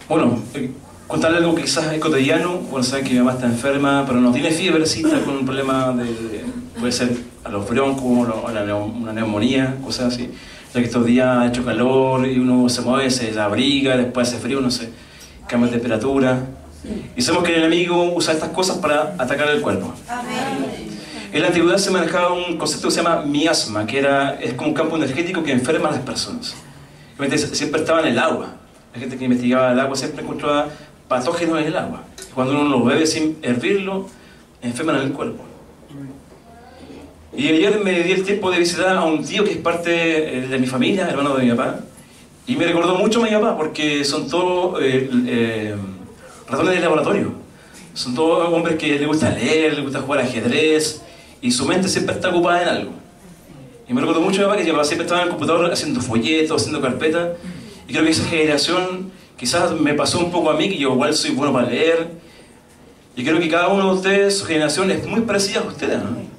Bueno, contarle algo que quizás es cotidiano. Bueno, saben que mi mamá está enferma, pero no tiene fiebre, sí está con un problema de, puede ser a los broncos, una neumonía, cosas así. Ya que estos días ha hecho calor y uno se mueve, se abriga, después hace frío, no sé, cambia de temperatura. Y sabemos que el enemigo usa estas cosas para atacar el cuerpo. En la antigüedad se manejaba un concepto que se llama miasma, que es como un campo energético que enferma a las personas. Siempre estaba en el agua. La gente que investigaba el agua siempre encontraba patógenos en el agua. Cuando uno lo bebe sin hervirlo, enferman el cuerpo. Y ayer me di el tiempo de visitar a un tío que es parte de mi familia, hermano de mi papá, y me recordó mucho a mi papá porque son todos ratones de laboratorio. Son todos hombres que les gusta leer, les gusta jugar ajedrez, y su mente siempre está ocupada en algo. Y me recordó mucho a mi papá que mi papá siempre estaba en el computador haciendo folletos, haciendo carpetas, y creo que esa generación quizás me pasó un poco a mí, que yo igual soy bueno para leer, y creo que cada uno de ustedes, su generación es muy parecida a ustedes, ¿no?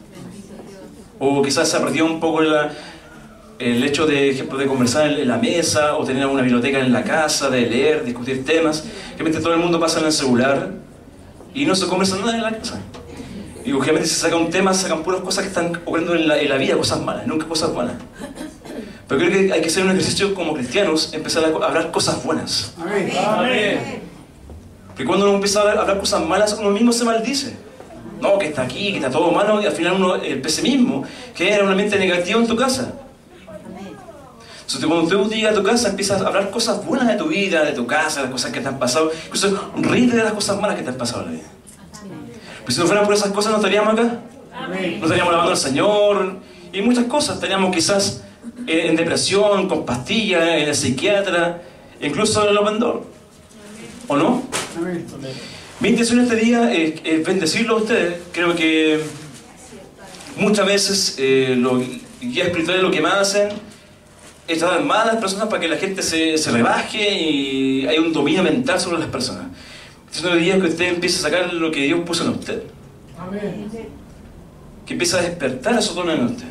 O quizás se ha perdido un poco el hecho de, ejemplo, de conversar en la mesa, o tener una biblioteca en la casa, de leer, discutir temas. Realmente todo el mundo pasa en el celular y no se conversa nada en la casa. Y obviamente si se saca un tema, sacan puras cosas que están ocurriendo en la vida, cosas malas, nunca cosas buenas. Pero creo que hay que hacer un ejercicio como cristianos, empezar a hablar cosas buenas. Amén. Porque cuando uno empieza a hablar cosas malas, uno mismo se maldice. No, que está aquí, que está todo malo, y al final el pesimismo genera un ambiente negativo en tu casa. Entonces cuando tú llegas a tu casa empiezas a hablar cosas buenas de tu vida, de tu casa, de las cosas que te han pasado, incluso ríete de las cosas malas que te han pasado en la vida. Pues si no fueran por esas cosas no estaríamos acá. No estaríamos alabando al Señor y muchas cosas. Estaríamos quizás en depresión, con pastillas, en el psiquiatra, incluso en el open door. ¿O no? Mi intención este día es bendecirlo a ustedes. Creo que muchas veces los guías espirituales lo que más hacen es tratar mal a las personas para que la gente se rebaje y hay un dominio mental sobre las personas. Este es un día que usted empiece a sacar lo que Dios puso en usted. Amén. Que empiece a despertar esos dones en usted.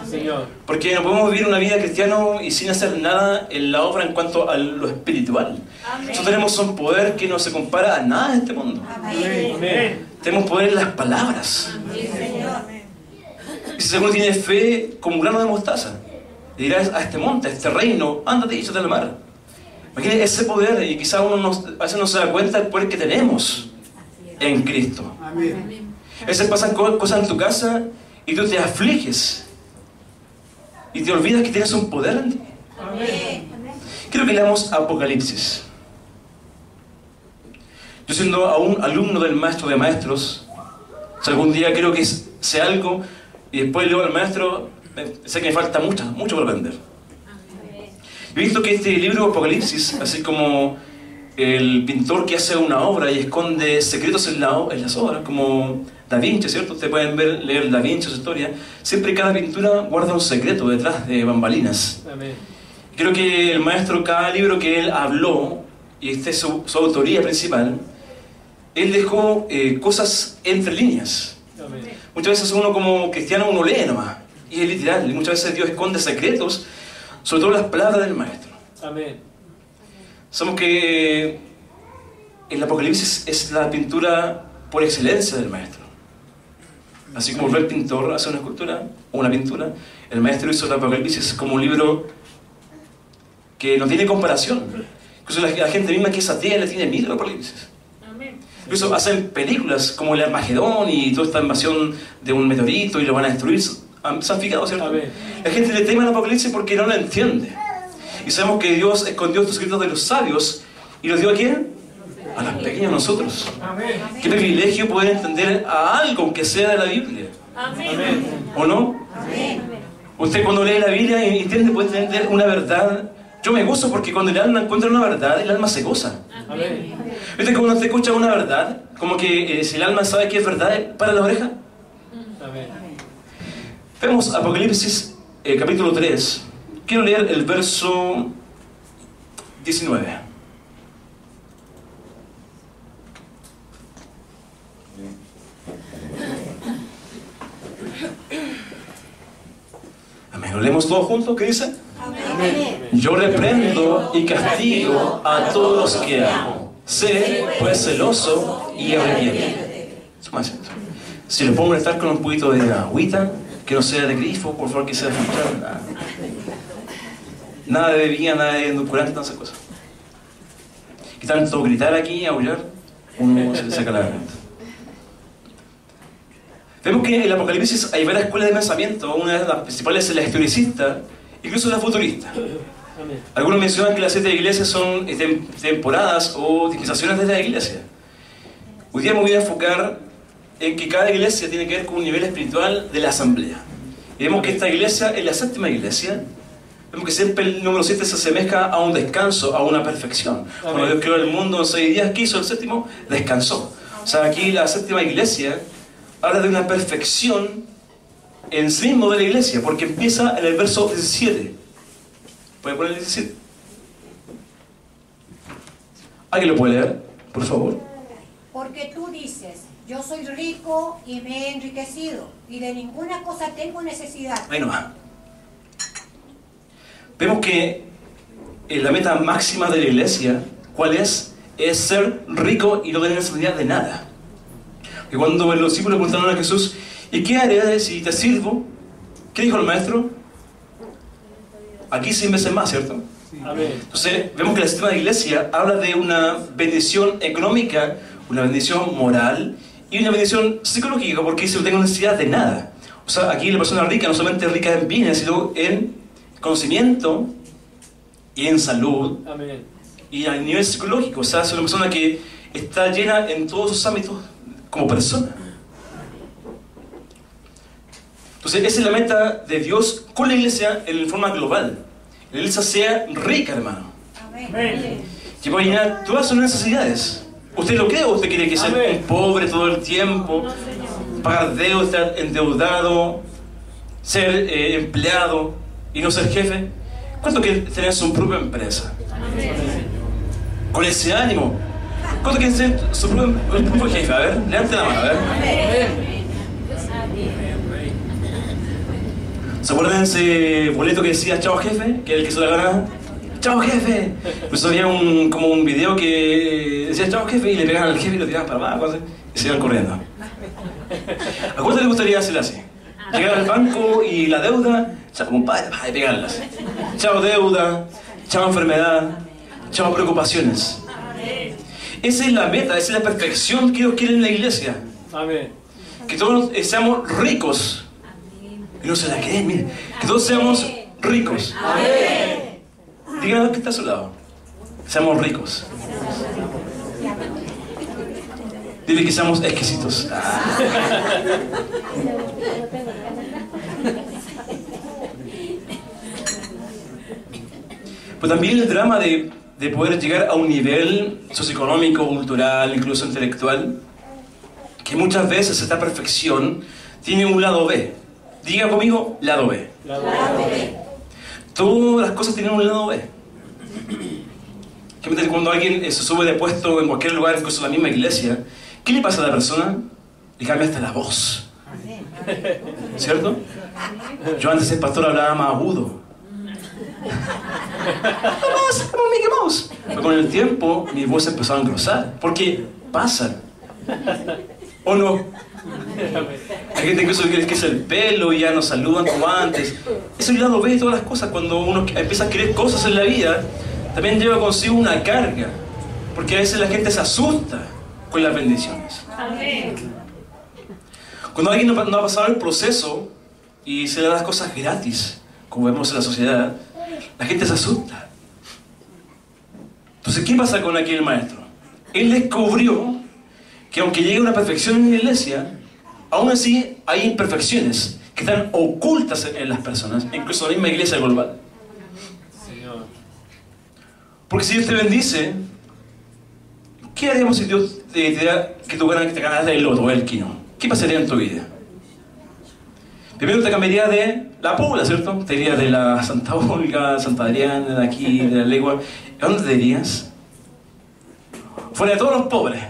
Señor. Porque no podemos vivir una vida cristiana y sin hacer nada en la obra en cuanto a lo espiritual. Amén. Nosotros tenemos un poder que no se compara a nada en este mundo. Amén. Amén. Tenemos poder en las palabras. Amén. Y si alguno tiene fe como un grano de mostaza, le dirás a este monte, a este reino, ándate y échate al mar. Imagínate ese poder, y quizás uno a veces no se da cuenta del poder que tenemos en Cristo. Amén. A veces pasan cosas en tu casa y tú te afliges y te olvidas que tienes un poder en ti. Amén. Quiero que leamos Apocalipsis. Yo siendo aún alumno del maestro de maestros, si algún día quiero que sea algo y después leo al maestro, sé que me falta mucho por aprender. He visto que este libro Apocalipsis, así como el pintor que hace una obra y esconde secretos en las obras, como Da Vinci, ¿cierto? Ustedes pueden leer Da Vinci, su historia. Siempre cada pintura guarda un secreto detrás de bambalinas. Amén. Creo que el maestro, cada libro que él habló, y esta es su autoría principal, él dejó cosas entre líneas. Amén. Muchas veces uno como cristiano uno lee nomás, y es literal, y muchas veces Dios esconde secretos, sobre todo las palabras del maestro. Amén. Sabemos que el Apocalipsis es la pintura por excelencia del maestro. Así como el pintor hace una escultura o una pintura, el maestro hizo el Apocalipsis como un libro que no tiene comparación. Incluso la gente misma que es atea le tiene miedo al Apocalipsis. Incluso hacen películas como el Armagedón y toda esta invasión de un meteorito y lo van a destruir. ¿Se han fijado, cierto? Amén. La gente le teme al Apocalipsis porque no lo entiende. Y sabemos que Dios escondió estos secretos de los sabios y los dio a ¿quién? A los pequeños, nosotros. Amén. Qué privilegio poder entender a algo aunque sea de la Biblia. Amén. ¿O no? Amén. Usted cuando lee la Biblia y entiende, puede entender una verdad. Yo me gozo porque cuando el alma encuentra una verdad, el alma se goza. Amén. ¿Viste? Cuando usted escucha una verdad, como que si el alma sabe que es verdad, para la oreja. Amén. Vemos Apocalipsis capítulo 3. Quiero leer el verso 19. Amén. ¿Lo leemos todos juntos? ¿Qué dice? Amén. Yo reprendo y castigo a todos los que amo. Sé, pues, celoso y arrepiéntete. Si lo pongo a estar con un poquito de agüita, que no sea de grifo, por favor, que sea filtrado, nada. Nada de bebida, nada de edulcorante, todas esas cosas. Que tanto gritar aquí, aullar, uno se le saca la garganta. Vemos que en el Apocalipsis hay varias escuelas de pensamiento. Una de las principales es la historicista, incluso la futurista. Algunos mencionan que las 7 iglesias son temporadas o dispensaciones de la iglesia. Hoy día me voy a enfocar en que cada iglesia tiene que ver con un nivel espiritual de la asamblea. Y vemos que esta iglesia es la 7ª iglesia. Vemos que siempre el número 7 se asemeja a un descanso, a una perfección. Cuando Dios creó el mundo en 6 días, ¿qué hizo el 7º? Descansó. O sea, aquí la 7ª iglesia habla de una perfección en sí mismo de la iglesia, porque empieza en el verso 17. ¿Puede poner el 17? ¿Alguien lo puede leer, por favor? Porque tú dices, yo soy rico y me he enriquecido, y de ninguna cosa tengo necesidad. Ahí nomás. Vemos que la meta máxima de la iglesia, ¿cuál es? Es ser rico y no tener necesidad de nada. Y cuando los discípulos preguntaron a Jesús, ¿y qué haré si te sirvo? ¿Qué dijo el maestro? Aquí 100 veces más, ¿cierto? Entonces, vemos que la sistema de iglesia habla de una bendición económica, una bendición moral y una bendición psicológica, porque dice, no tengo necesidad de nada. O sea, aquí la persona rica no solamente es rica en bienes, sino en conocimiento y en salud. Amén. Y a nivel psicológico. O sea, es una persona que está llena en todos sus ámbitos como persona. Entonces, esa es la meta de Dios con la iglesia en forma global. La iglesia sea rica, hermano. Amén. Que pueda llenar todas sus necesidades. ¿Usted lo cree o usted quiere que sea un pobre todo el tiempo? Pagar deudas, estar endeudado, ser empleado y no ser jefe. ¿Cuánto quiere tener su propia empresa? Con ese ánimo. ¿Cuánto quiere ser su propio jefe? A ver, levante la mano, a ver. ¿Se acuerdan de ese boleto que decía chao jefe? Que es el que se la gana. ¡Chao jefe! Pues había como un video que decía chao jefe y le pegaban al jefe y lo tiraban para abajo y se iban corriendo. ¿A cuánto le gustaría hacer así? Llegar al banco y la deuda, chao compadre, y pegarlas. Chao deuda, chao enfermedad, chao preocupaciones. Esa es la meta, esa es la perfección que Dios quiere en la iglesia. Amén. Que todos seamos ricos. Y no se la creen, miren. Que todos seamos ricos. Amén. Díganle al que está a su lado. Seamos ricos. Dile que seamos exquisitos. Pues también el drama de poder llegar a un nivel socioeconómico, cultural, incluso intelectual, que muchas veces esta perfección tiene un lado B. Diga conmigo, lado B. Lado B. Todas las cosas tienen un lado B. Cuando alguien se sube de puesto en cualquier lugar, incluso en la misma iglesia, ¿qué le pasa a la persona? Le cambia hasta la voz. ¿Cierto? Yo antes el pastor hablaba más agudo. Mickey Mouse. Pero con el tiempo mi voz empezó a engrosar. Porque pasa. ¿O no? Hay gente incluso que es el pelo y ya nos saludan como antes. Eso es el lado B de todas las cosas. Cuando uno empieza a querer cosas en la vida, también lleva consigo una carga. Porque a veces la gente se asusta con las bendiciones. Cuando alguien no ha pasado el proceso y se le da las cosas gratis, como vemos en la sociedad, la gente se asusta. Entonces, ¿qué pasa con aquel maestro? Él descubrió que aunque llegue a una perfección en la iglesia, aún así hay imperfecciones que están ocultas en las personas, incluso en la misma iglesia global. Señor. Porque si Dios te bendice, ¿qué haríamos si Dios te diera que te ganaras el loto o el quino? ¿Qué pasaría en tu vida? Primero te cambiaría de la Pobla, ¿cierto? Te irías de la Santa Olga, Santa Adriana, de aquí, de la Legua. ¿A dónde te irías? Fuera de todos los pobres.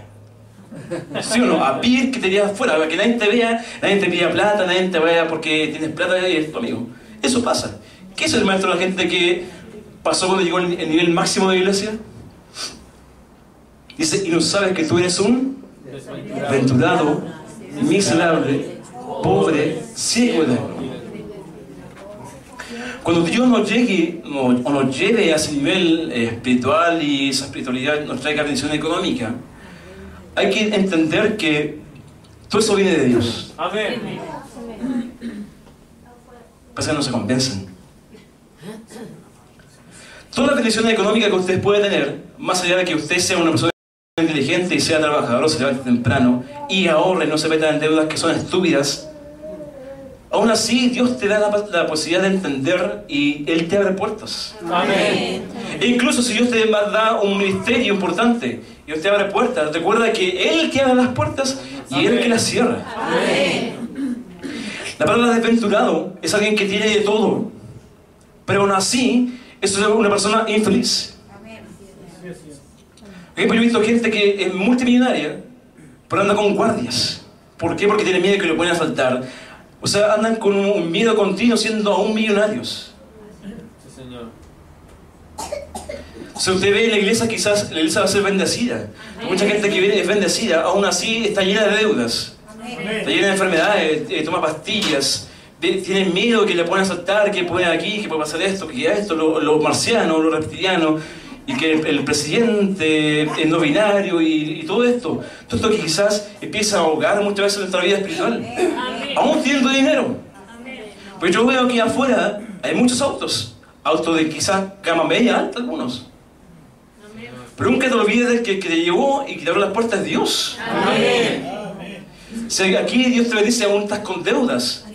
¿Sí o no? A pie que te irías fuera, para que nadie te vea, nadie te pida plata, nadie te vea porque tienes plata y es tu amigo. Eso pasa. ¿Qué es el maestro de la gente que pasó cuando llegó el nivel máximo de la iglesia? Dice, y no sabes que tú eres un desventurado, miserable, pobre, ciego de alma. Cuando Dios nos llegue o nos lleve a ese nivel espiritual y esa espiritualidad nos traiga bendición económica, hay que entender que todo eso viene de Dios. Amén. Pasa que no se compensan. Todas las bendiciones económicas que usted puede tener, más allá de que usted sea una persona inteligente y sea trabajador, se levante temprano y ahorre, no se meta en deudas que son estúpidas, aún así Dios te da la posibilidad de entender y Él te abre puertas. Amén. E incluso si Dios te da un ministerio importante y Dios te abre puertas, recuerda que Él te abre las puertas y Él que las cierra. Amén. La palabra desventurado es alguien que tiene de todo, pero aún así es una persona infeliz. Yo he visto gente que es multimillonaria, pero anda con guardias. ¿Por qué? Porque tiene miedo de que lo puedan asaltar. O sea, andan con un miedo continuo siendo aún millonarios. Sí, Señor. Si usted ve en la iglesia, quizás la iglesia va a ser bendecida. Mucha gente que viene es bendecida, aún así está llena de deudas. Está llena de enfermedades, toma pastillas, tiene miedo que le puedan asaltar, que pueden aquí, que puede pasar esto, que esto, los marcianos, los reptilianos, y que el presidente es no binario y todo esto que quizás empieza a ahogar muchas veces nuestra vida espiritual, aún teniendo dinero. Pues yo veo que afuera hay muchos autos de quizás gama media alta algunos, pero nunca te olvides del que te llevó y que te abrió las puertas, Dios. Si aquí Dios te bendice, aún estás con deudas,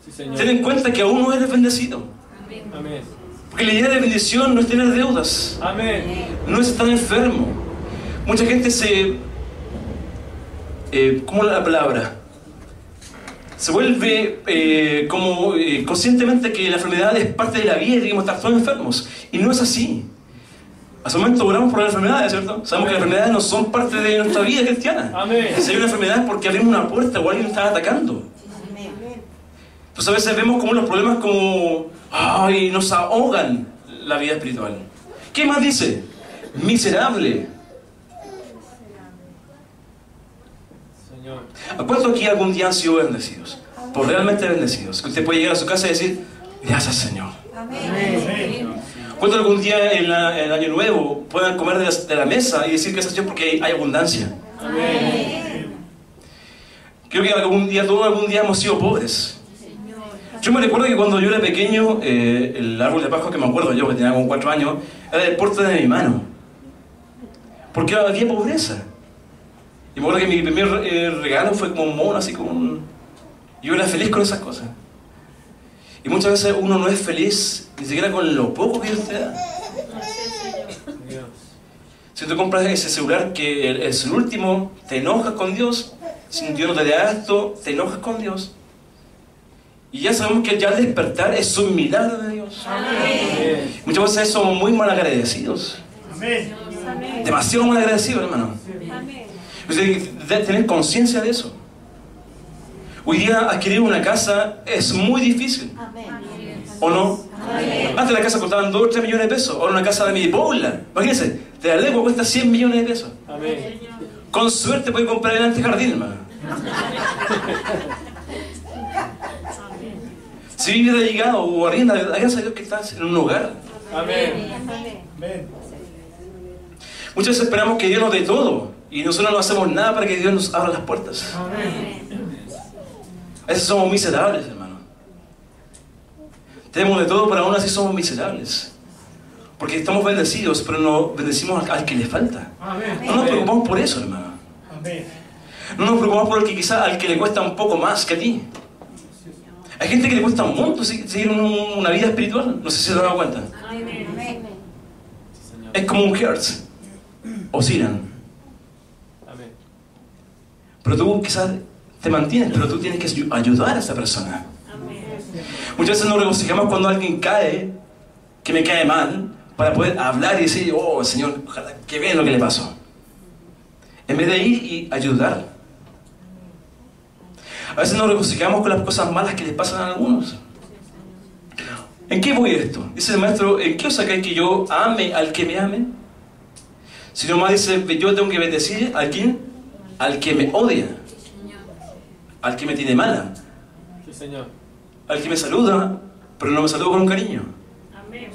Sí, Señor. ten en cuenta que aún no eres bendecido. Amén. Porque la idea de bendición no es tener deudas, Amén. no es estar enfermo. Mucha gente ¿cómo es la palabra? Se vuelve conscientemente que la enfermedad es parte de la vida y debemos estar todos enfermos. Y no es así. Hace un momento oramos por las enfermedades, ¿cierto? Sabemos que las enfermedades no son parte de nuestra vida cristiana. Amén. Si hay una enfermedad es porque abrimos una puerta o alguien nos está atacando. Entonces a veces vemos como los problemas nos ahogan la vida espiritual. ¿Qué más dice? Miserable. Señor. ¿A cuántos aquí algún día han sido bendecidos? Por realmente bendecidos. Que usted puede llegar a su casa y decir, gracias Señor. ¿Cuántos algún día en el año nuevo puedan comer de la mesa y decir gracias Señor porque hay abundancia? Amén. Creo que algún día hemos sido pobres. Yo me recuerdo que cuando yo era pequeño, el árbol de Pascua, que me acuerdo yo, que tenía como 4 años, era del porte de mi mano. Porque había pobreza. Y me acuerdo que mi primer regalo fue como un mono, así como un... Yo era feliz con esas cosas. Y muchas veces uno no es feliz ni siquiera con lo poco que Dios te da. Dios. Si tú compras ese celular que es el último, te enojas con Dios. Si Dios no te da esto, te enojas con Dios. Y ya sabemos que ya el despertar es un milagro de Dios. Amén. Muchas veces somos muy mal agradecidos. Amén. Demasiado mal agradecidos, hermano. Debes tener conciencia de eso. Hoy día adquirir una casa es muy difícil. ¿O no? Antes la casa costaban 2 o 3 millones de pesos. Ahora una casa de mi Paula, imagínense, de la legua cuesta 100 millones de pesos. Amén. Con suerte puede comprar el antejardín, hermano. Si vive de llegado o arrienda, gracias a Dios que estás en un hogar. Amén. Amén. Muchas veces esperamos que Dios nos dé todo y nosotros no hacemos nada para que Dios nos abra las puertas. A veces somos miserables, hermano. Tenemos de todo, pero aún así somos miserables. Porque estamos bendecidos, pero no bendecimos al que le falta. No nos preocupamos por eso, hermano. Amén. No nos preocupamos por el que quizá al que le cuesta un poco más que a ti. Hay gente que le cuesta un montón seguir una vida espiritual. No sé si se han dado cuenta. Es como un Hertz. Oscilan. Amén. Pero tú quizás te mantienes, pero tú tienes que ayudar a esa persona. Muchas veces nos regocijamos cuando alguien cae, que me cae mal, para poder hablar y decir, oh Señor, ojalá que vean lo que le pasó. En vez de ir y ayudar. A veces nos regocijamos con las cosas malas que les pasan a algunos. ¿En qué voy esto? Dice el maestro, ¿en qué os sacáis que yo ame al que me ame? Si nomás dice, yo tengo que bendecir ¿a quién? Al que me odia, al que me tiene mala, Sí, Señor. al que me saluda, pero no me saluda con un cariño. Amén.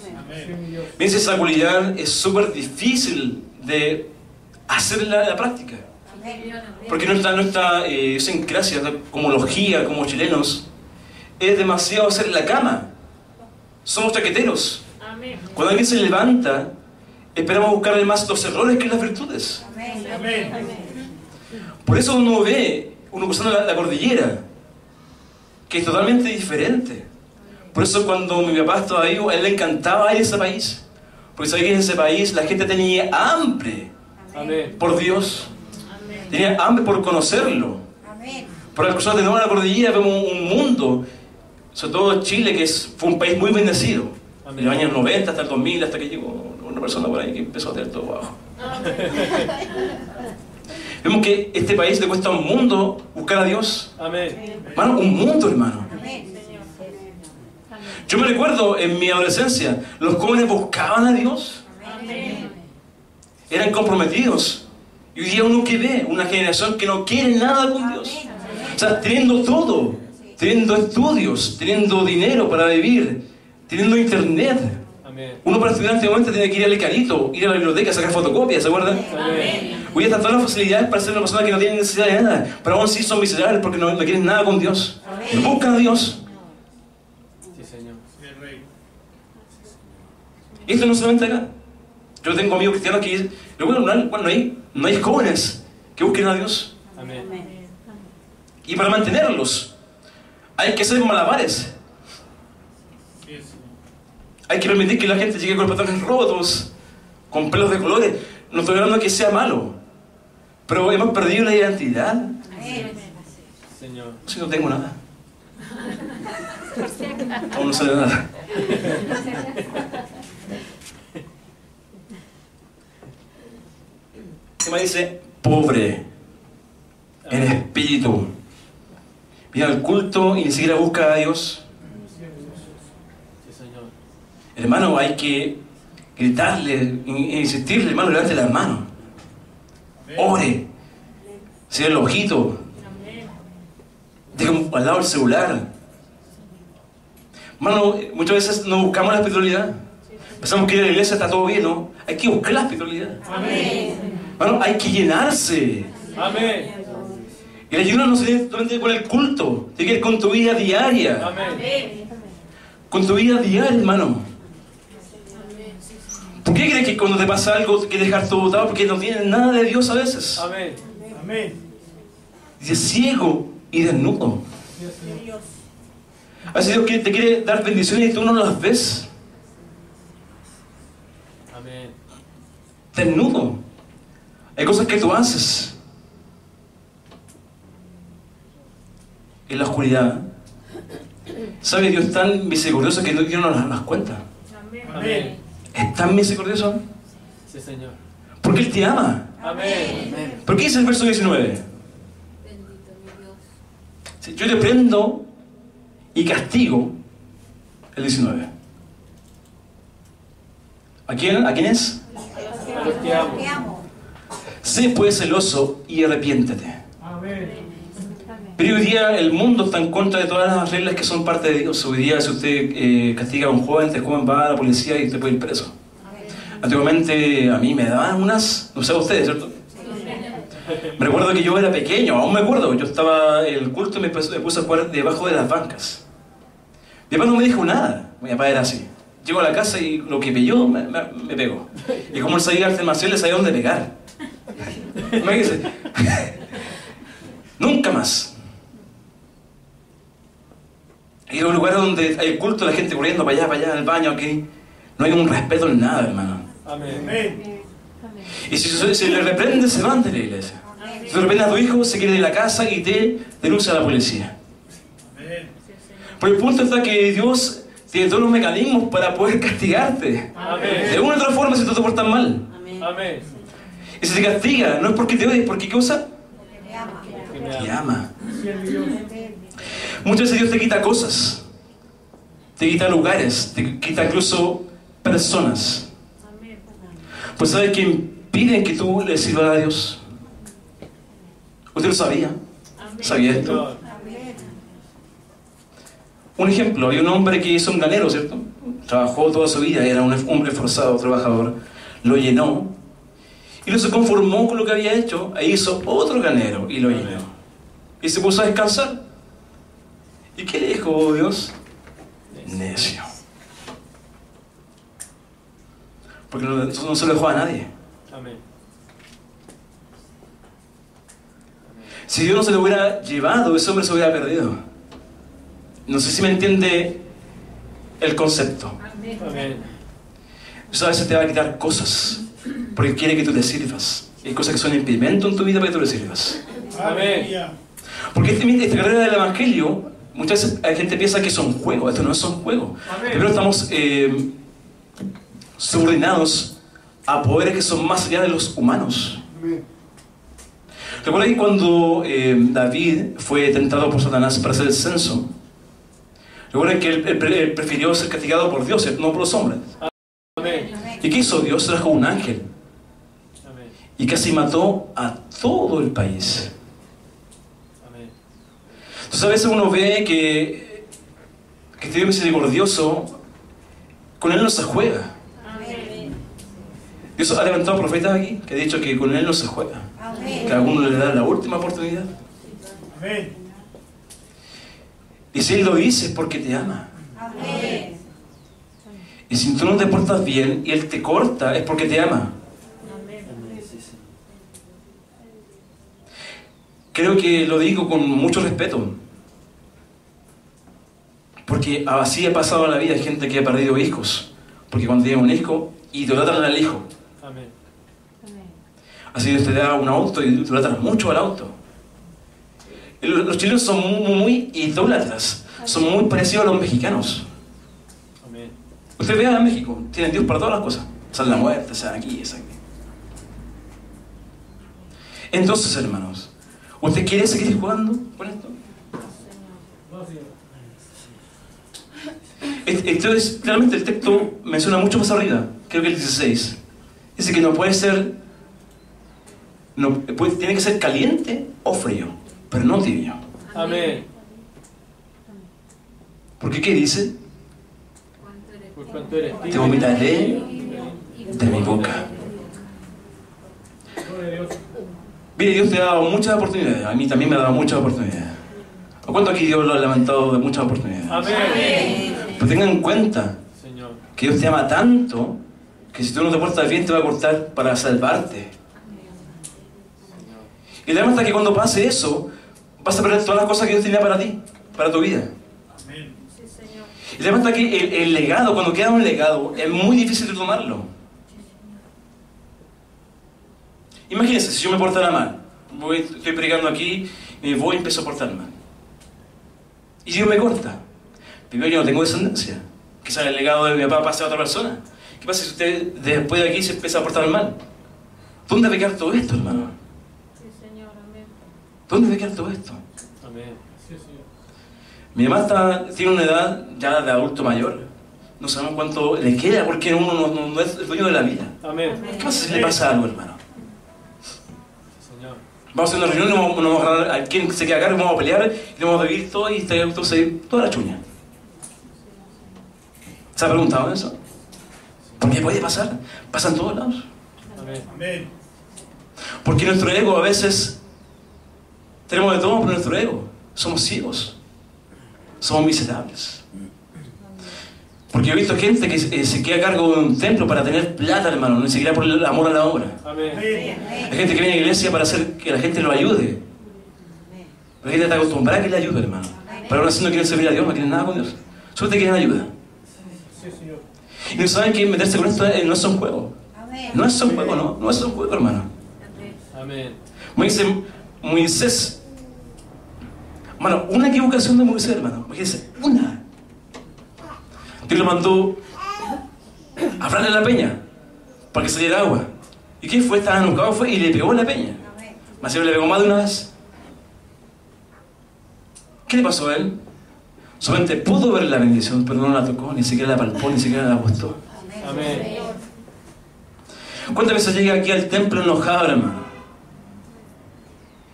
Bien, esa cualidad es súper difícil de hacer en la práctica. Porque nuestra idiosincrasia, como logía, como chilenos, es demasiado hacer la cama. Somos chaqueteros. Amén. Cuando alguien se levanta, esperamos buscarle más los errores que las virtudes. Amén. Por eso uno ve, uno cruzando la cordillera, que es totalmente diferente. Por eso cuando mi papá estaba vivo, a él le encantaba ir a ese país. Porque sabía que en ese país la gente tenía hambre Amén. por Dios. Amén. Tenía hambre por conocerlo. Amén. Por al cruzar de nuevo la cordillera vemos un mundo, sobre todo Chile, que fue un país muy bendecido. Amén. En los años 90 hasta el 2000, hasta que llegó una persona por ahí que empezó a hacer todo abajo. Vemos que este país le cuesta un mundo buscar a Dios. Amén. Hermano, un mundo, hermano. Amén. Yo me recuerdo en mi adolescencia, los jóvenes buscaban a Dios, Amén. eran comprometidos. Y hoy día uno que ve, una generación que no quiere nada con Dios. O sea, teniendo todo, teniendo estudios, teniendo dinero para vivir, teniendo internet. Amén. Uno para estudiar en este momento tiene que ir al Carito, ir a la biblioteca, sacar fotocopias, ¿se acuerdan? Amén. Hoy están todas las facilidades para ser una persona que no tiene necesidad de nada, pero aún sí son miserables porque no quieren nada con Dios. No buscan a Dios. Sí, Señor. El Rey. Y esto no solamente acá. Yo tengo amigos cristianos que no hay jóvenes que busquen a Dios. Amén. Y para mantenerlos hay que hacer malabares. Sí, Señor. Hay que permitir que la gente llegue con los pantalones rotos, con pelos de colores. No estoy hablando de que sea malo, pero hemos perdido la identidad. Amén. Señor. Si no tengo nada. Aún no sale nada. ¿Qué más dice? Pobre en espíritu. Viene al culto y ni siquiera busca a Dios. Sí, Señor. Hermano, hay que gritarle, insistirle, hermano, levante las manos. Ore. Cierre el ojito. Deja al lado el celular. Hermano, muchas veces no buscamos la espiritualidad. Pensamos que ir a la iglesia está todo bien, ¿no? Hay que buscar la espiritualidad. Hermano, hay que llenarse. Amén. Y el ayuno no se tiene solamente con el culto, tiene que ver con tu vida diaria. Amén. Con tu vida diaria, hermano. ¿Por qué crees que cuando te pasa algo te quieres dejar todo botado? Porque no tienes nada de Dios a veces. Amén. Amén. Dice ciego y desnudo. A veces Dios te quiere dar bendiciones y tú no las ves. Amén. Desnudo. Hay cosas que tú haces en la oscuridad. ¿Sabe? Dios es tan misericordioso que Dios no las cuenta. Amén. Es tan misericordioso Sí, Señor. porque Él te ama. Amén. ¿Por qué dice el verso 19? Sí, yo te prendo y castigo. El 19. ¿A quién es? Dios te amo. Te amo. Sé pues celoso y arrepiéntete. Amén. Pero hoy día el mundo está en contra de todas las reglas que son parte de Dios. Hoy día si usted castiga a un joven, este joven va a la policía y usted puede ir preso. Antiguamente a mí me daban unas, no sé a ustedes, ¿cierto? Me recuerdo que yo era pequeño, aún me acuerdo, yo estaba en el culto y me puse a jugar debajo de las bancas. Mi papá no me dijo nada, mi papá era así. Llego a la casa y lo que pilló me pegó. Y como él sabía artes marciales, sabía dónde pegar. Imagínense. Nunca más. Ir a un lugar donde hay culto, la gente corriendo para allá, al baño, aquí. No hay un respeto en nada, hermano. Amén. Amén. Y si le reprende, se van de la iglesia. Si de repente a tu hijo, se quiere de la casa y te denuncia a la policía. Amén. Pero el punto está que Dios tiene todos los mecanismos para poder castigarte. De Amén. una u otra forma si tú te portas mal. Amén. Y si te castiga, no es porque te odie, es porque ¿qué cosa? Te ama. Que me Te ama. ama. Sí, Dios. Muchas veces Dios te quita cosas. te quita lugares, te quita incluso personas. Pues ¿sabes qué impiden que tú le sirvas a Dios? ¿Usted lo sabía? ¿Sabía esto? Un ejemplo, hay un hombre que hizo un granero, ¿cierto? Trabajó toda su vida, era un hombre esforzado, trabajador, lo llenó y no se conformó con lo que había hecho, e hizo otro granero y lo llenó. Y se puso a descansar. ¿Y qué le dijo Dios? Necio. Porque no se lo dejó a nadie. Amén. Si Dios no se lo hubiera llevado, ese hombre se hubiera perdido. No sé si me entiende el concepto. Amén. Dios a veces te va a quitar cosas porque quiere que tú le sirvas. Hay cosas que son impedimento en tu vida para que tú le sirvas. Aleluya. Porque esta carrera del Evangelio, muchas veces la gente piensa que son juegos. Esto no es un juego. Primero estamos subordinados a poderes que son más allá de los humanos. Recuerda que cuando David fue tentado por Satanás para hacer el censo, recuerden que él prefirió ser castigado por Dios, no por los hombres. Amén. ¿Y qué hizo Dios? Trajo un ángel Amén. y casi mató a todo el país. Amén. Entonces a veces uno ve que este Dios misericordioso, con él no se juega. Dios ha levantado profetas aquí que ha dicho que con él no se juega, que a alguno le da la última oportunidad. Amén. Y si él lo dice es porque te ama. Y si tú no te portas bien y él te corta es porque te ama. Creo que lo digo con mucho respeto, porque así ha pasado en la vida. Hay gente que ha perdido hijos porque cuando tiene un hijo idolatran al hijo. Amén. Así Dios te da un auto y idolatran mucho al auto. Los chilenos son muy idólatras, son muy parecidos a los mexicanos. Amén. Usted vea en México, tienen Dios para todas las cosas. San la muerte, San aquí, San aquí. Entonces, hermanos, ¿usted quiere seguir jugando con esto? Entonces, claramente el texto menciona mucho más arriba, creo que el 16. Dice que no puede ser, tiene que ser caliente o frío, pero no tibio. Amén. Porque ¿qué dice? Por cuanto eres Te tibio. vomitaré de mi boca. Mire, Dios te ha dado muchas oportunidades. A mí también me ha dado muchas oportunidades. ¿A cuánto aquí Dios lo ha levantado de muchas oportunidades? Amén. Pero tengan en cuenta Señor. que Dios te ama tanto que si tú no te portas bien te va a cortar para salvarte. Y la verdad está que cuando pase eso vas a perder todas las cosas que Dios tenía para ti, para tu vida. Amén. Y la verdad está que el legado, cuando queda un legado, es muy difícil de tomarlo. Imagínense, si yo me portara mal, estoy predicando aquí, y me voy y empiezo a portar mal. Y Dios me corta. Primero yo no tengo descendencia. Quizás el legado de mi papá pase a otra persona. ¿Qué pasa si usted después de aquí se empieza a portar mal? ¿Dónde va a quedar todo esto, hermano? ¿Dónde va a quedar todo esto? Amén. Mi mamá tiene una edad ya de adulto mayor. No sabemos cuánto le queda porque uno no es el dueño de la vida. Amén. ¿Qué pasa si le pasa algo, hermano? Señor. Vamos a hacer una reunión y nos vamos a agarrar a quien se queda acá, vamos a pelear y vamos a vivir todo y este auto se toda la chuña. ¿Se ha preguntado eso? Porque puede pasar, pasa en todos lados. Amén. Amén. Porque nuestro ego a veces tenemos de todo por nuestro ego. Somos ciegos, somos miserables. Porque yo he visto gente que se queda a cargo de un templo para tener plata, hermano, ni siquiera por el amor a la obra. Amén. Hay gente que viene a la iglesia para hacer que la gente lo ayude. La gente está acostumbrada a que le ayude, hermano. Pero aún así no quieren servir a Dios, no quieren nada con Dios. Solo te quieren ayuda. Sí, Señor. Y no saben que meterse con esto no es un juego. No es un juego, no es un juego, hermano. Amén. Moisés. Hermano, una equivocación de Moisés, hermano. Imagínense, una. Dios lo mandó a hablarle a la peña para que saliera agua. ¿Y qué fue? Estaba enojado, fue y le pegó a la peña. Mas le pegó más de una vez. ¿Qué le pasó a él? Solamente pudo ver la bendición, pero no la tocó, ni siquiera la palpó, ni siquiera la gustó. Amén. ¿Cuántas veces llega aquí al templo enojado, hermano?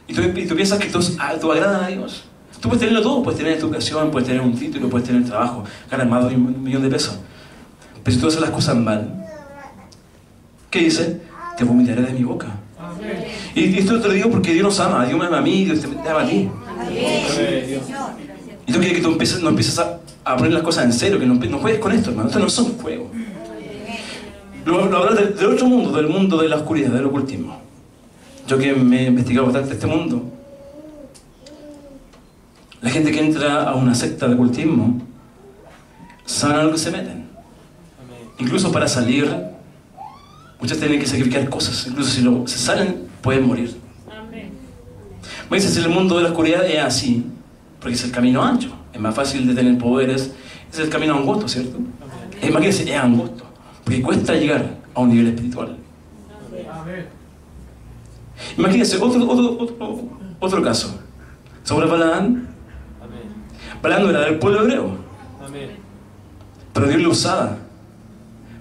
Y tú piensas que tú agradas a Dios. Tú puedes tenerlo todo, puedes tener educación, puedes tener un título, puedes tener trabajo, ganar más de $1 millón de pesos. Pero si tú haces las cosas mal, ¿qué dice? Te vomitaré de mi boca. Amén. Y esto te lo digo porque Dios nos ama, Dios me ama a mí, Dios te ama a ti. Y tú quieres que tú no empieces a poner las cosas en serio, que no juegues con esto, hermano. Esto no son juegos. Lo hablar del otro mundo, del mundo de la oscuridad, del ocultismo. Yo que me he investigado bastante este mundo, la gente que entra a una secta de ocultismo saben a lo que se meten. Incluso para salir, muchos tienen que sacrificar cosas. Incluso si se salen, pueden morir. Me dice, si el mundo de la oscuridad es así, porque es el camino ancho, es más fácil de tener poderes, es el camino angosto, ¿cierto? Imagínense, es angosto, porque cuesta llegar a un nivel espiritual. Amén. Imagínense, otro caso. Sobre Balaam. Balaam no era del pueblo hebreo, pero Dios lo usaba.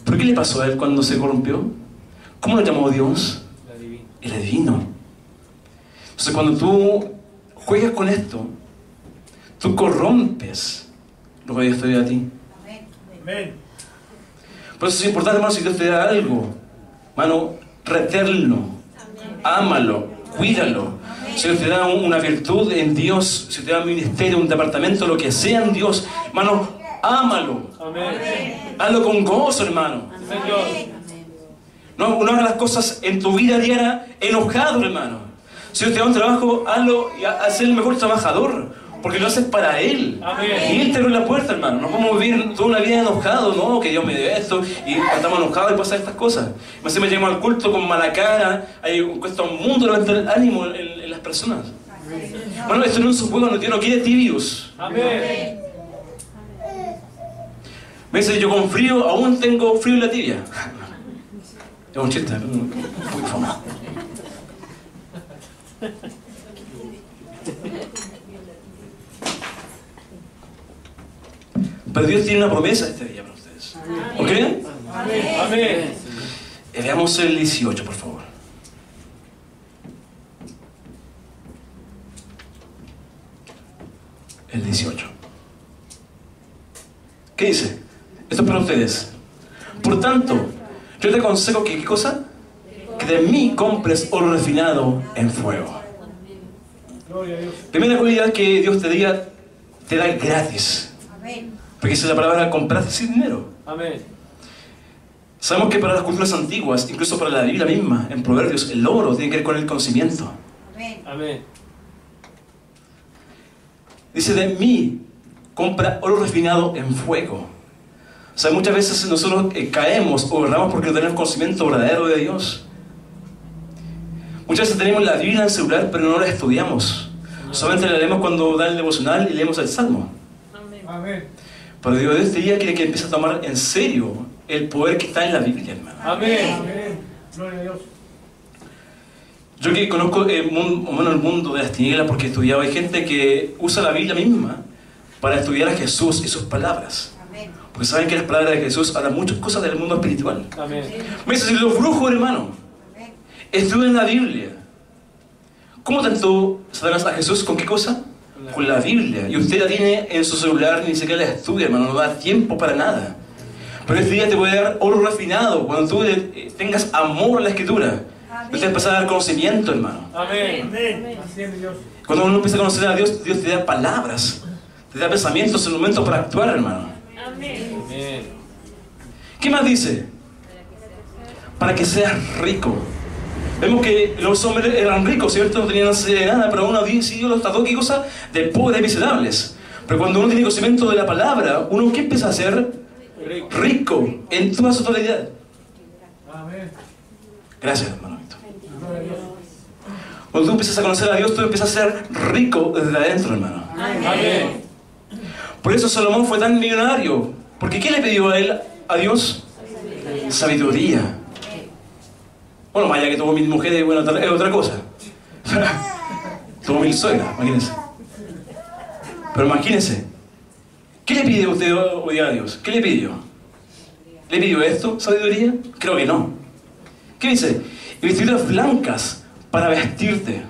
¿Pero qué le pasó a él cuando se corrompió? ¿Cómo lo llamó Dios? El adivino. Entonces cuando tú juegas con esto, tú corrompes lo que Dios te dio a ti. Amén. Por eso es importante, hermano, si Dios te da algo, hermano, reténlo, ámalo, cuídalo. Si Dios te da una virtud en Dios, si te da un ministerio, un departamento, lo que sea en Dios, hermano, ámalo. Hazlo con gozo, hermano. No hagas las cosas en tu vida diaria enojado, hermano. Si Dios te da un trabajo, hazlo y haz el mejor trabajador, porque lo haces para Él. Y Él te abre la puerta, hermano. No podemos vivir toda una vida enojado, no, que Dios me dio esto, y estamos enojados y pasan estas cosas. Me llamo al culto con mala cara, cuesta un mundo levantar el ánimo en las personas. Bueno, esto no es un juego, Dios no quiere tibios. Me dice, yo con frío, aún tengo frío en la tibia. Es un chiste, muy famoso. Pero Dios tiene una promesa este día para ustedes. ¿Ok? Amén. Veamos el 18, por favor. El 18. ¿Qué dice? Esto es para ustedes. Por tanto, yo te aconsejo que, ¿qué cosa? Que de mí compres oro refinado en fuego. Gloria a Dios. Primera cualidad que Dios te da gratis. Porque dice la palabra comprar sin dinero. Sabemos que para las culturas antiguas, incluso para la Biblia misma, en Proverbios, el oro tiene que ver con el conocimiento. Dice, de mí compra oro refinado en fuego. O sea, muchas veces nosotros caemos o erramos porque no tenemos conocimiento verdadero de Dios. Muchas veces tenemos la Biblia en el celular, pero no la estudiamos. Solamente la leemos cuando da el devocional y leemos el Salmo. Amén. Pero Dios este día quiere que empiece a tomar en serio el poder que está en la Biblia, hermano. Amén. Gloria a Dios. Yo que conozco el mundo de las tinieblas porque he estudiado, hay gente que usa la Biblia misma para estudiar a Jesús y sus palabras. Porque saben que las palabras de Jesús hablan muchas cosas del mundo espiritual. Me dicen, si los brujos, hermano, estudian la Biblia, ¿cómo tanto Satanás a Jesús con qué cosa? Con la Biblia. Y usted la tiene en su celular, ni siquiera la estudia, hermano, no da tiempo para nada. Pero este día te voy a dar oro refinado, cuando tú tengas amor a la Escritura. Usted va a empezar a dar conocimiento, hermano. Amén. Así es Dios. Cuando uno empieza a conocer a Dios, Dios te da palabras, te da pensamientos en el momento para actuar, hermano. ¿Qué más dice? Para que seas rico. Vemos que los hombres eran ricos, ¿cierto? No tenían necesidad de nada, pero uno sí Dios los trató, ¿qué cosa? De pobres y miserables. Pero cuando uno tiene conocimiento de la palabra, uno ¿qué empieza a ser? Rico en toda su totalidad. Amén. Gracias, hermano. Cuando tú empiezas a conocer a Dios, tú empiezas a ser rico desde adentro, hermano. Amén. Por eso Salomón fue tan millonario. Porque ¿qué le pidió a él, a Dios? Sabiduría. Bueno, más allá que tuvo 1000 mujeres, bueno, es otra cosa. Tuvo 1000 suegras, imagínense. Pero imagínense, ¿Qué le pide usted hoy a Dios? ¿Qué le pidió? ¿Le pidió esto? ¿Sabiduría? Creo que no. ¿Qué dice? Y vestiduras blancas para vestirte.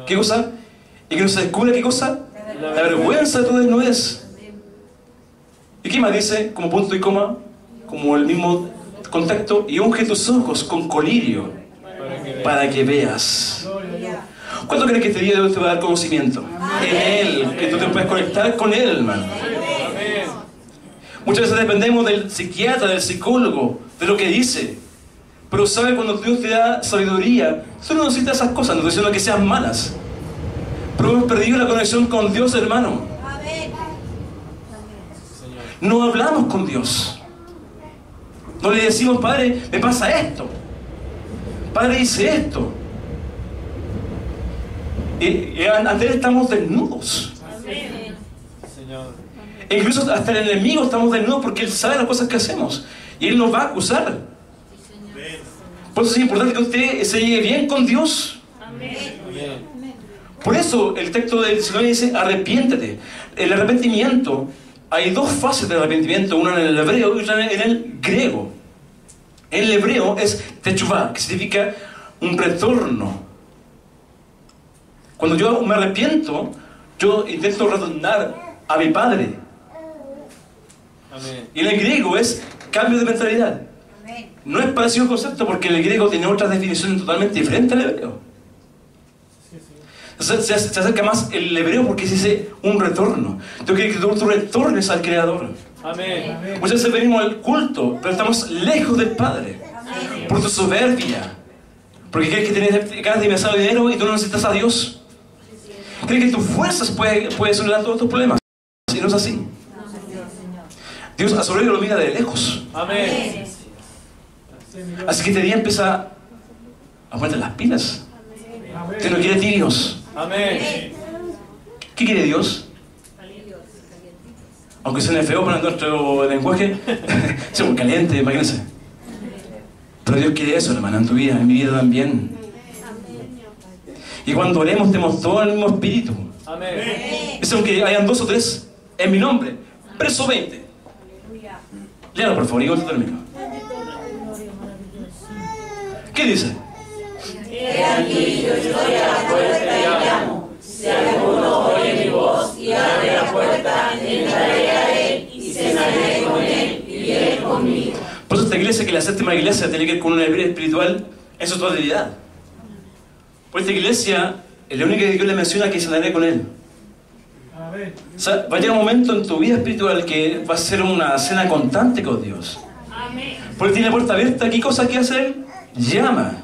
¿Qué cosa? Y que no se descubra ¿qué cosa? La vergüenza de tu desnudez. ¿Y qué más dice? Como punto y coma, como el mismo contexto. Y unge tus ojos con colirio para que veas. ¿Cuánto crees que este día Dios te va a dar conocimiento? En Él, que tú te puedes conectar con Él, hermano. Muchas veces dependemos del psiquiatra, del psicólogo, de lo que dice. Pero sabe, cuando Dios te da sabiduría, tú no necesitas esas cosas, no estoy diciendo que sean malas. Pero hemos perdido la conexión con Dios, hermano. No hablamos con Dios. No le decimos, Padre, me pasa esto. Padre, hice esto. Y ante Él estamos desnudos. E incluso hasta el enemigo estamos desnudos porque Él sabe las cosas que hacemos. Y Él nos va a acusar. Por eso es importante que usted se lleve bien con Dios. Por eso el texto del Señor dice, arrepiéntete. El arrepentimiento, hay dos fases de arrepentimiento, una en el hebreo y otra en el griego. En el hebreo es techuvá, que significa un retorno. Cuando yo me arrepiento, yo intento retornar a mi Padre. Y en el griego es cambio de mentalidad. No es parecido el concepto porque el griego tiene otras definiciones totalmente diferentes al hebreo. Se acerca más el hebreo porque se dice un retorno. Tú quieres que tú retornes al Creador. Amén. Muchas veces venimos al culto, pero estamos lejos del Padre. Por tu soberbia. Porque crees que tienes ganas de ingresar dinero y tú no necesitas a Dios. Crees que tus fuerzas pueden solucionar todos tus problemas. Y no es así. Dios a sobre lo mira de lejos. Amén. Así que este día empieza a ponerte las pilas. Usted no quiere tibios. Amén. ¿Qué quiere Dios? Aunque suene feo para nuestro lenguaje, es muy caliente, imagínense. Pero Dios quiere eso, hermano, en tu vida, en mi vida también. Y cuando oremos tenemos todo el mismo espíritu. Amén. Es aunque hayan 2 o 3 en mi nombre. Verso 20. Léalo por favor, y yo termino. ¿Qué dice? He aquí, yo estoy a la puerta y llamo. Si alguno oye mi voz y abre la puerta, entraré a él y cenaré con él y él conmigo. Por eso esta iglesia, que la séptima iglesia, tiene que ver con una vida espiritual en su totalidad. Por esta iglesia, es la única que Dios le menciona que cenaré con él. O sea, va a llegar un momento en tu vida espiritual que va a ser una cena constante con Dios. Porque tiene la puerta abierta. ¿Qué cosa quiere hacer? Llama.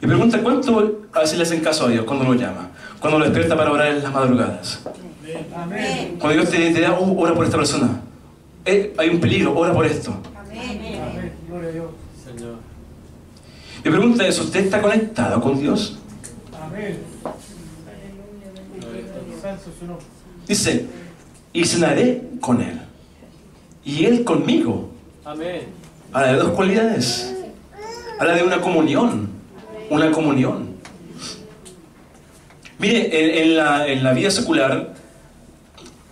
Y pregunta, ¿cuánto a veces le hacen caso a Dios cuando lo llama? Cuando lo despierta para orar en las madrugadas. Amén. Cuando Dios te da, ora por esta persona. Hay un peligro, ora por esto. Amén. Gloria a Dios. Señor. Y pregunta eso, ¿usted está conectado con Dios? Amén. Santo su nombre. Dice, y cenaré con Él. Y Él conmigo. Amén. Habla de 2 cualidades. Habla de una comunión. Una comunión. Mire, en la vida secular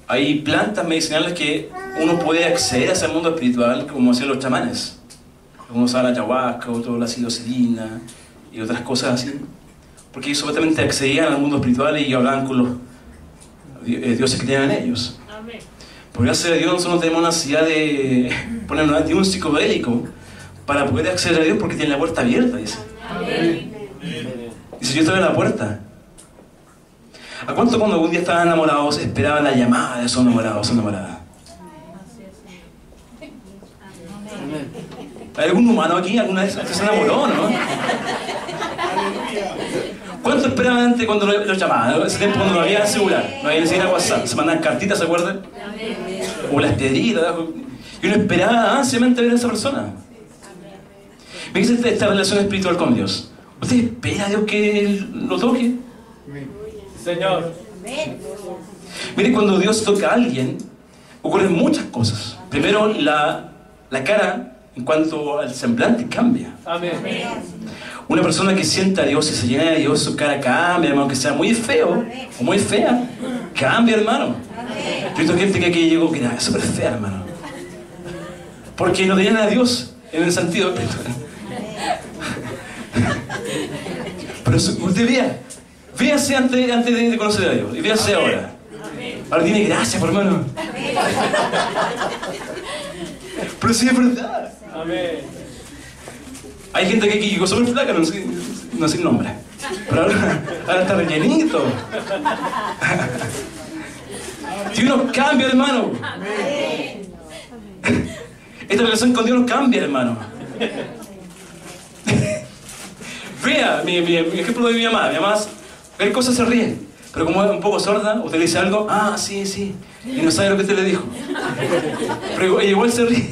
hay plantas medicinales que uno puede acceder a ese mundo espiritual, como hacían los chamanes. Algunos usaban la ayahuasca, otros la psilocibina y otras cosas así. Porque ellos supuestamente accedían al mundo espiritual y hablaban con los dioses que tenían ellos. Amén. Por gracias a Dios nosotros no tenemos necesidad de ponernos de un psicodélico para poder acceder a Dios porque tiene la puerta abierta, dice. Amén. Dice, yo estoy en la puerta. ¿A cuánto cuando algún día estaban enamorados esperaban la llamada de su enamorado o su enamorada? ¿Hay algún humano aquí alguna vez que se enamoró, no? ¿Cuánto esperaban antes cuando los llamaban? Ese tiempo cuando no había celular, no había ni siquiera WhatsApp, se mandaban cartitas, ¿se acuerdan? O las piedritas, y uno esperaba ansiamente ver a esa persona. ¿Me dice esta relación espiritual con Dios? ¿Usted espera a Dios que Él lo toque? Señor. Mire, cuando Dios toca a alguien, ocurren muchas cosas. Primero, la cara, en cuanto al semblante, cambia. Amén. Una persona que sienta a Dios y se llena de Dios, su cara cambia, hermano, que sea muy feo o muy fea, cambia, hermano. Yo he visto gente que aquí llegó que era súper fea, hermano. Porque no tenían a Dios en el sentido. Pero usted véase antes de conocer a Dios y véase ahora. Ahora tiene gracia, por hermano. Pero sí es verdad. Amén. Hay gente que aquí llegó súper flaca, no sé el nombre. Pero ahora está rellenito. Dios nos cambia, hermano. Esta relación con Dios nos cambia, hermano. Vea, mi ejemplo de mi mamá. Mi mamá ve cosas se ríe. Pero como es un poco sorda, usted le dice algo, ah, sí, sí. Y no sabe lo que usted le dijo. Pero ella igual se ríe.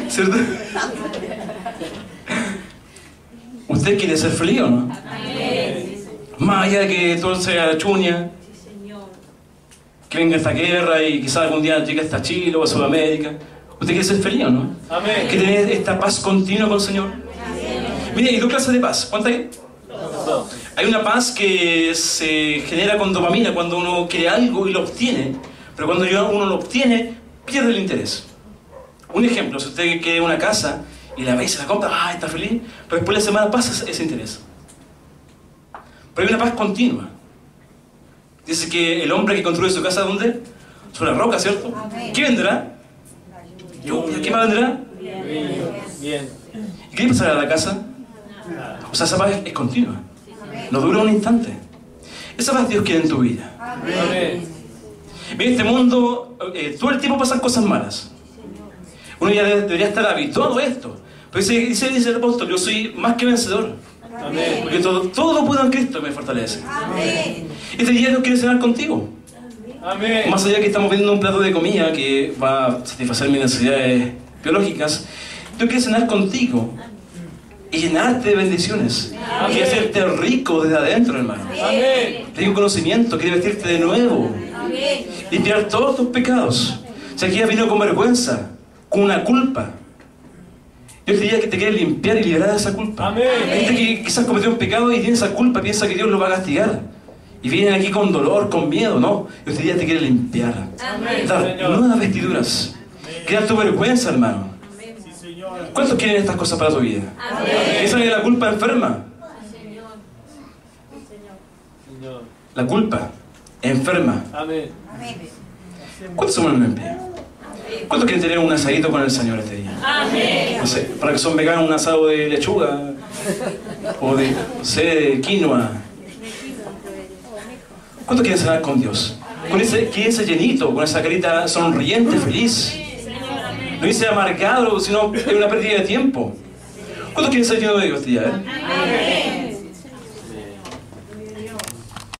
¿Cierto? ¿Usted quiere ser feliz o no? Más allá de que todo sea chuña, que venga esta guerra y quizás algún día llegue hasta Chile o a Sudamérica. ¿Usted quiere ser feliz o no? Amén. ¿Quiere tener esta paz continua con el Señor? Mire, hay dos clases de paz. ¿Cuántas hay? Hay una paz que se genera con dopamina cuando uno quiere algo y lo obtiene, pero cuando uno lo obtiene, pierde el interés. Un ejemplo, si usted quiere una casa y la ve y se la compra, ¡ah, está feliz! Pero después de la semana pasa ese interés. Pero hay una paz continua. Dice que el hombre que construye su casa, ¿dónde? Sobre la roca, ¿cierto? ¿Qué vendrá? Lluvia. ¿Qué más vendrá? Bien. ¿Y qué le pasará a la casa? O sea, esa paz es continua. No dura un instante. Esa paz Dios quiere en tu vida. Amén. En este mundo, todo el tiempo pasan cosas malas. Uno ya debería estar habituado a esto. Pero dice el apóstol, yo soy más que vencedor. Amén. Porque todo lo puedo en Cristo me fortalece. Este día Dios quiere cenar contigo. Amén. Más allá que estamos viendo un plato de comida que va a satisfacer mis necesidades biológicas, Dios quiere cenar contigo y llenarte de bendiciones. Quiere hacerte rico desde adentro, hermano. Amén. Te dio un conocimiento, quiere vestirte de nuevo. Limpiar todos tus pecados. Si aquí has venido con vergüenza, con una culpa, Dios te diría que te quiere limpiar y liberar de esa culpa. Amén. Hay gente que quizás cometió un pecado y tiene esa culpa, piensa que Dios lo va a castigar. Y vienen aquí con dolor, con miedo, no. Dios te diría te quiere limpiar. Amén. Dar Señor. nuevas vestiduras. Quitar tu vergüenza, hermano. ¿Cuántos quieren estas cosas para tu vida? Esa es la culpa enferma. Señor. La culpa enferma. Amén. ¿Cuántos somos en pie? ¿Cuántos quieren tener un asadito con el Señor este día? Amén. No sé, para que son veganos, un asado de lechuga o de, no sé, de quinoa. ¿Cuántos quieren cenar con Dios? Con ese llenito, con esa carita sonriente, feliz. No dice amargado, sino es una pérdida de tiempo. ¿Cuántos quieren ser llenos de Dios este día?